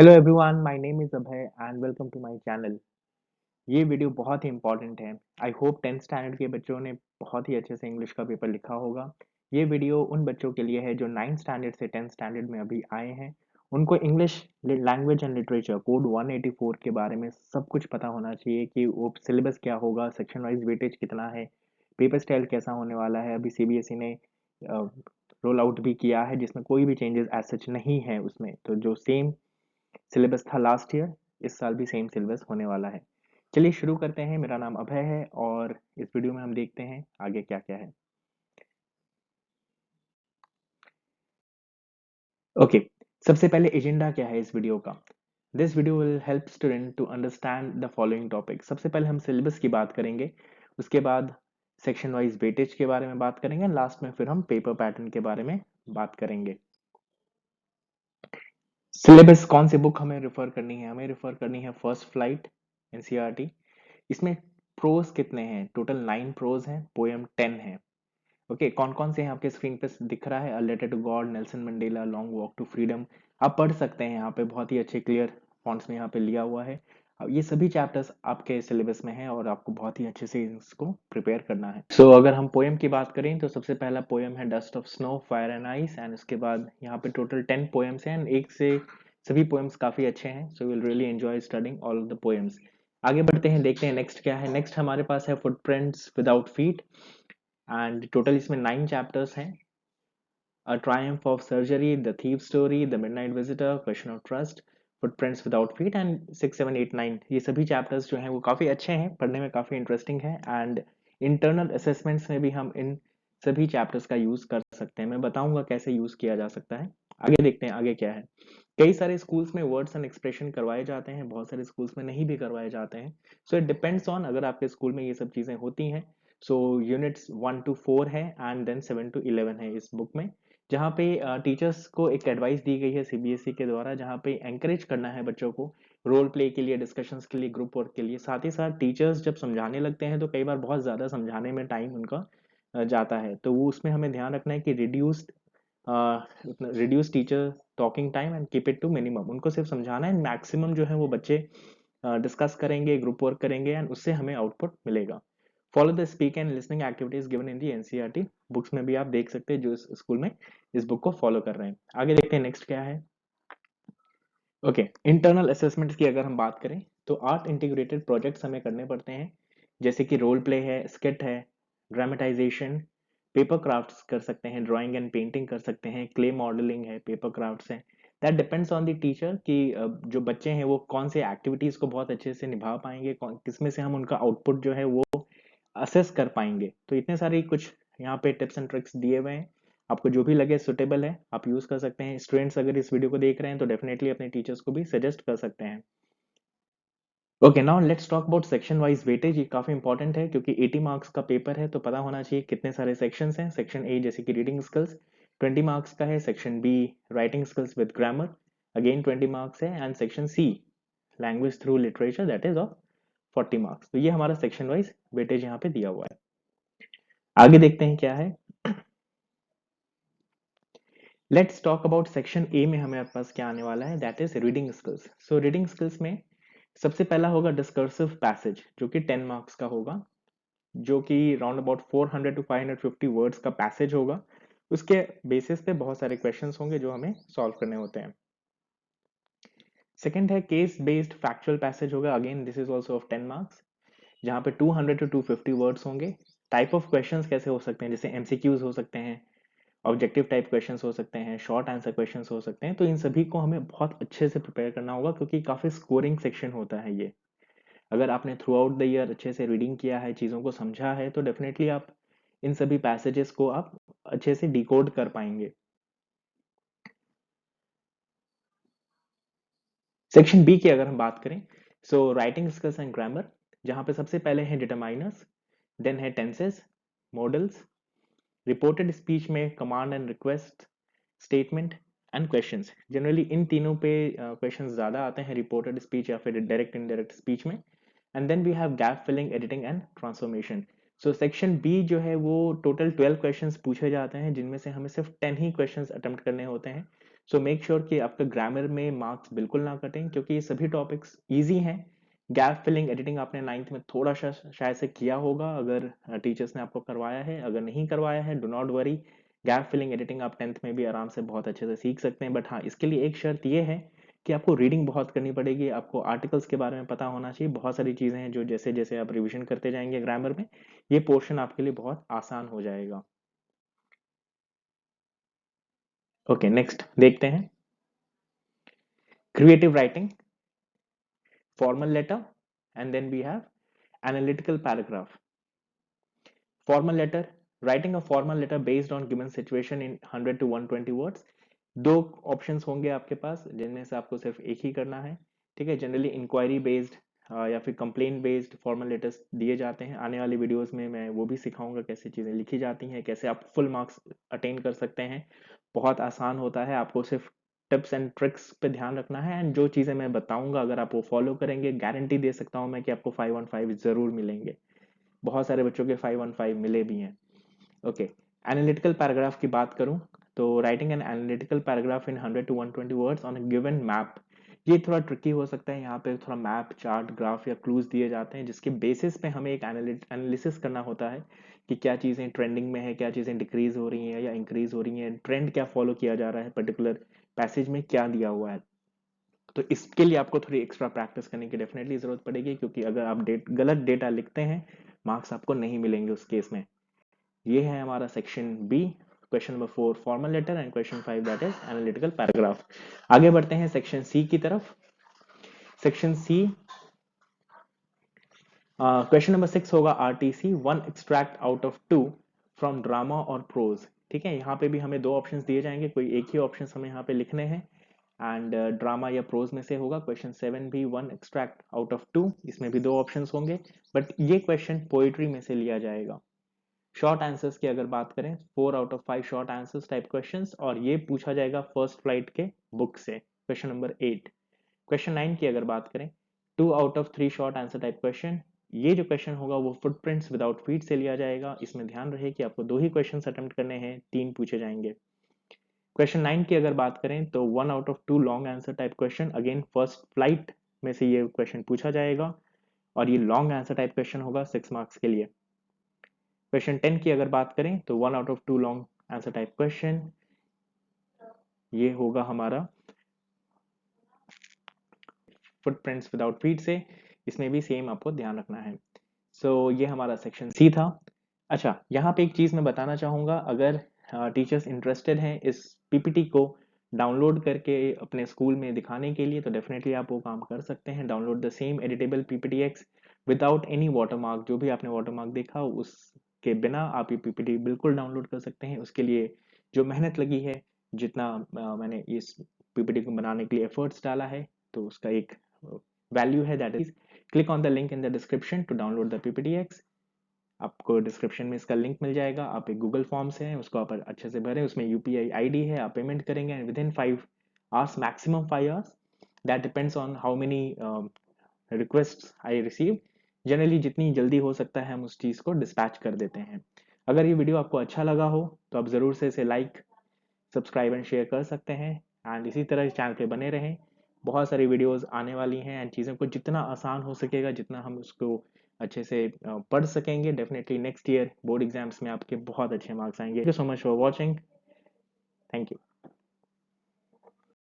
Hello everyone, my name is Abhay and welcome to my channel. ये video बहुत ही important है। आई होप 10th स्टैंडर्ड के बच्चों ने बहुत ही अच्छे से इंग्लिश का पेपर लिखा होगा। ये वीडियो उन बच्चों के लिए है जो 9th स्टैंडर्ड से 10th स्टैंडर्ड में अभी आए हैं। उनको English language and literature code 184 के बारे में सब कुछ पता होना चाहिए कि वो सिलेबस क्या होगा, सेक्शन वाइज वेटेज कितना है, पेपर स्टाइल कैसा होने वाला है। अभी सीबीएसई ने रोल आउट भी किया है जिसमें कोई भी चेंजेस एज सच नहीं है उसमें। तो जो सेम सिलेबस था लास्ट ईयर, इस साल भी सेम सिलेबस होने वाला है। चलिए शुरू करते हैं। मेरा नाम अभय है और इस वीडियो में हम देखते हैं आगे क्या क्या है। ओके, सबसे पहले एजेंडा क्या है इस वीडियो का। This video will help student to understand the following topic. सबसे पहले हम सिलेबस की बात करेंगे, उसके बाद सेक्शन वाइज वेटेज के बारे में बात करेंगे, लास्ट में फिर हम पेपर पैटर्न के बारे में बात करेंगे। सिलेबस कौन सी बुक हमें रेफर करनी है? हमें रेफर करनी है फर्स्ट फ्लाइट एनसीईआरटी। इसमें प्रोज कितने हैं? टोटल 9 प्रोज हैं, पोएम 10 है। ओके, कौन कौन से हैं आपके स्क्रीन पे दिख रहा है? A letter to God, Nelson Mandela, long walk to freedom. आप पढ़ सकते हैं, यहाँ पे बहुत ही अच्छे क्लियर फॉन्ट्स में यहाँ पे लिया हुआ है। अब ये सभी चैप्टर्स आपके सिलेबस में हैं और आपको बहुत ही अच्छे से इसको प्रिपेयर करना है। सो अगर हम पोएम की बात करें तो सबसे पहला पोएम है dust of snow fire and ice, and उसके बाद यहाँ पे टोटल 10 पोएम्स हैं, एक से सभी पोएम्स काफी अच्छे हैं। So will really enjoy studying all of the poems. आगे बढ़ते हैं, देखते हैं नेक्स्ट क्या है। नेक्स्ट हमारे पास है footprints without feet, and total इसमें 9 चैप्टर्स हैं। A Triumph of Surgery, The Thief Story, The Midnight Visitor, Question of Trust, Footprints Without Feet and 6, 7, 8, 9। ये सभी चैप्टर्स जो हैं वो काफ़ी अच्छे हैं, पढ़ने में काफ़ी इंटरेस्टिंग है, एंड इंटरनल असेसमेंट्स में भी हम इन सभी चैप्टर्स का यूज़ कर सकते हैं। मैं बताऊंगा कैसे यूज़ किया जा सकता है। आगे देखते हैं आगे क्या है। कई सारे स्कूल्स में वर्ड्स एंड एक्सप्रेशन करवाए जाते हैं, बहुत सारे स्कूल्स में नहीं भी करवाए जाते हैं। सो इट डिपेंड्स ऑन, अगर आपके स्कूल में ये सब चीज़ें होती हैं। सो यूनिट्स 1 to 4 है एंड देन 7 to 11 है इस बुक में, जहाँ पे टीचर्स को एक एडवाइस दी गई है सीबीएसई के द्वारा, जहाँ पे एंकरेज करना है बच्चों को रोल प्ले के लिए, डिस्कशंस के लिए, ग्रुप वर्क के लिए। साथ ही साथ टीचर्स जब समझाने लगते हैं तो कई बार बहुत ज़्यादा समझाने में टाइम उनका जाता है, तो वो उसमें हमें ध्यान रखना है कि reduce teacher talking time and keep it to minimum. उनको सिर्फ समझाना है, मैक्सिमम जो है वो बच्चे डिस्कस करेंगे, ग्रुप वर्क करेंगे, एंड उससे हमें आउटपुट मिलेगा। Follow the speak and listening activities given in the NCERT books में भी आप देख सकते हैं जो इस स्कूल में इस बुक को फॉलो कर रहे हैं। आगे देखते हैं नेक्स्ट क्या है। ओके, इंटरनल असेसमेंट की अगर हम बात करें तो 8 इंटीग्रेटेड प्रोजेक्ट्स हमें करने पड़ते हैं, जैसे कि रोल प्ले है, स्किट है, ड्रामेटाइजेशन, पेपर क्राफ्ट्स कर सकते हैं, ड्राइंग एंड पेंटिंग कर सकते हैं, क्ले मॉडलिंग है, पेपर क्राफ्ट्स है। That depends on the teacher कि जो बच्चे हैं वो कौन से एक्टिविटीज को बहुत अच्छे से निभा पाएंगे, किसमें से हम उनका आउटपुट जो है वो असेस कर पाएंगे। तो इतने सारे कुछ यहाँ पे टिप्स एंड ट्रिक्स दिए हुए हैं, आपको जो भी लगे सुटेबल है आप यूज कर सकते हैं। स्टूडेंट्स अगर इस वीडियो को देख रहे हैं तो डेफिनेटली अपने टीचर्स को भी सजेस्ट कर सकते हैं। Okay, now let's talk about section wise weightage. ये काफी इंपॉर्टेंट है क्योंकि 80 मार्क्स का पेपर है, तो पता होना चाहिए कितने सारे सेक्शंस हैं। सेक्शन ए जैसे कि रीडिंग स्किल्स 20 मार्क्स का है, section B writing skills with grammar again 20 marks है, and section C language through literature that is of 40 marks. तो ये हमारा सेक्शन वाइज वेटेज यहाँ पे दिया हुआ है। आगे देखते हैं क्या है। Let's talk about section A में हमारे पास क्या आने वाला है, that is reading skills. So reading skills में सबसे पहला होगा डिस्कर्सिव पैसेज जो कि 10 मार्क्स का होगा, जो कि राउंड अबाउट 400 to 550 वर्ड्स का पैसेज होगा। उसके बेसिस पे बहुत सारे क्वेश्चंस होंगे जो हमें सॉल्व करने होते हैं। सेकंड है केस बेस्ड फैक्चुअल पैसेज होगा, again this is also of 10 marks, जहाँ पे 200 to 250 वर्ड्स होंगे। टाइप ऑफ क्वेश्चंस कैसे हो सकते हैं, जैसे एमसीक्यूज हो सकते हैं, ऑब्जेक्टिव टाइप क्वेश्चंस हो सकते हैं, शॉर्ट आंसर क्वेश्चंस हो सकते हैं। तो इन सभी को हमें बहुत अच्छे से प्रिपेयर करना होगा क्योंकि काफी स्कोरिंग सेक्शन होता है ये। अगर आपने थ्रू आउट द ईयर अच्छे से रीडिंग किया है, चीज़ों को समझा है, तो डेफिनेटली आप इन सभी पैसेजेस को आप अच्छे से डिकोड कर पाएंगे। सेक्शन बी की अगर हम बात करें, so writing skills and grammar, जहां पे सबसे पहले है डिटरमाइनर्स, देन है टेंसेस, मॉडल्स, रिपोर्टेड स्पीच में command and request, statement and questions. Generally in तीनों पे क्वेश्चंस ज्यादा आते हैं, रिपोर्टेड स्पीच या फिर डायरेक्ट इनडायरेक्ट स्पीच में। And then we have gap filling, editing and transformation. So section B जो है वो टोटल 12 क्वेश्चंस पूछे जाते हैं, जिनमें से हमें सिर्फ 10 ही क्वेश्चंस अटेम्प्ट करने होते हैं। सो मेक श्योर कि आपका ग्रामर में मार्क्स बिल्कुल ना कटें, क्योंकि ये सभी टॉपिक्स ईजी हैं। गैप फिलिंग एडिटिंग आपने 9th में थोड़ा सा शायद से किया होगा, अगर टीचर्स ने आपको करवाया है। अगर नहीं करवाया है, do not worry, gap filling editing आप 10th में भी आराम से बहुत अच्छे से सीख सकते हैं। बट हाँ, इसके लिए एक शर्त ये है कि आपको रीडिंग बहुत करनी पड़ेगी, आपको आर्टिकल्स के बारे में पता होना चाहिए। बहुत सारी चीज़ें हैं जो जैसे जैसे आप रिविजन करते जाएंगे ग्रामर में, ये पोर्शन आपके लिए बहुत आसान हो जाएगा। ओके, नेक्स्ट देखते हैं creative writing, formal letter, and then we have analytical paragraph. Formal letter, writing a formal letter based on given situation in 100 to 120 words. दो ऑप्शंस होंगे आपके पास, जिनमें से आपको सिर्फ एक ही करना है। ठीक है, जनरली इंक्वायरी बेस्ड या फिर कंप्लेन बेस्ड फॉर्मल लेटर्स दिए जाते हैं। आने वाली वीडियोस में मैं वो भी सिखाऊंगा कैसे चीज़ें लिखी जाती हैं, कैसे आप फुल मार्क्स अटेन कर सकते हैं। बहुत आसान होता है, आपको सिर्फ टिप्स एंड ट्रिक्स पे ध्यान रखना है, एंड जो चीज़ें मैं बताऊंगा अगर आप वो फॉलो करेंगे, गारंटी दे सकता हूँ मैं कि आपको 5 on 5 जरूर मिलेंगे। बहुत सारे बच्चों के 5 on 5 मिले भी हैं। ओके, एनालिटिकल पैराग्राफ की बात करूं तो writing an analytical paragraph in 100 to 120 words on a given map, ये थोड़ा ट्रिकी हो सकता है। यहाँ पे थोड़ा मैप, चार्ट, ग्राफ या क्लूज दिए जाते हैं, जिसके बेसिस पे हमें एक एनालिसिस करना होता है कि क्या चीज़ें ट्रेंडिंग में है, क्या चीज़ें डिक्रीज हो रही हैं या इंक्रीज हो रही हैं, ट्रेंड क्या फॉलो किया जा रहा है, पर्टिकुलर पैसेज में क्या दिया हुआ है। तो इसके लिए आपको थोड़ी एक्स्ट्रा प्रैक्टिस करने की डेफिनेटली जरूरत पड़ेगी, क्योंकि अगर आप गलत डेटा लिखते हैं, मार्क्स आपको नहीं मिलेंगे उस केस में। ये है हमारा section B, question number 4 formal letter, and question 5 that is analytical paragraph. आगे बढ़ते हैं सेक्शन सी की तरफ। सेक्शन सी, क्वेश्चन नंबर 6 होगा RTC, one extract out of two from drama और प्रोज। ठीक है, यहाँ पे भी हमें दो ऑप्शंस दिए जाएंगे, कोई एक ही ऑप्शन हमें यहाँ पे लिखने हैं, एंड ड्रामा या प्रोज में से होगा। क्वेश्चन 7 भी one extract out of two, इसमें भी दो ऑप्शंस होंगे, बट ये क्वेश्चन पोएट्री में से लिया जाएगा। शॉर्ट आंसर्स की अगर बात करें, 4 out of 5 short answers type questions, और ये पूछा जाएगा फर्स्ट फ्लाइट के बुक से, क्वेश्चन नंबर 8। क्वेश्चन 9 की अगर बात करें, 2 out of 3 short answer type question. ये जो क्वेश्चन होगा वो फुटप्रिंट्स विदाउट फीट से लिया जाएगा। इसमें ध्यान रहे कि आपको दो ही क्वेश्चन अटेम्प्ट करने हैं, 3 पूछे जाएंगे। क्वेश्चन 9 की अगर बात करें तो 1 out of 2 long answer type question, again first flight में से ये क्वेश्चन पूछा जाएगा, और ये लॉन्ग आंसर टाइप क्वेश्चन होगा 6 मार्क्स के लिए। क्वेश्चन 10 की अगर बात करें तो 1 out of 2 long answer type question, ये होगा हमारा फुटप्रिंट्स विदाउट फीट से, इसमें भी सेम आपको ध्यान रखना है। ये हमारा सेक्शन सी था। अच्छा, यहाँ पे एक चीज़ मैं बताना चाहूँगा, अगर टीचर्स इंटरेस्टेड हैं इस पीपीटी को डाउनलोड करके अपने स्कूल में दिखाने के लिए, तो डेफिनेटली आप वो काम कर सकते हैं। Download the same editable PPTX without any watermark. जो भी आपने वाटरमार्क देखा उसके बिना आप ये पीपीटी बिल्कुल डाउनलोड कर सकते हैं। उसके लिए जो मेहनत लगी है, जितना मैंने इस पीपीटी को बनाने के लिए एफर्ट्स डाला है, तो उसका एक वैल्यू है, that is click on the link in the description to download the PPTX. आपको डिस्क्रिप्शन में इसका लिंक मिल जाएगा। आप एक गूगल फॉर्म से है, उसको आप अच्छे से भरें, उसमें यूपीआई आईडी है, आप पेमेंट करेंगे, and with in 5 hours, maximum 5 hours, that depends on how many request I receive. Generally जितनी जल्दी हो सकता है हम उस चीज़ को डिस्पैच कर देते हैं। अगर ये वीडियो आपको अच्छा लगा हो तो आप ज़रूर से इसे लाइक, सब्सक्राइब एंड शेयर कर सकते हैं, एंड इसी तरह इस चैनल पे बने रहें। बहुत सारी वीडियोस आने वाली हैं, एंड चीज़ों को जितना आसान हो सकेगा, जितना हम उसको अच्छे से पढ़ सकेंगे, definitely next year board exams में आपके बहुत अच्छे मार्क्स आएंगे। Thank you so much for watching. Thank you.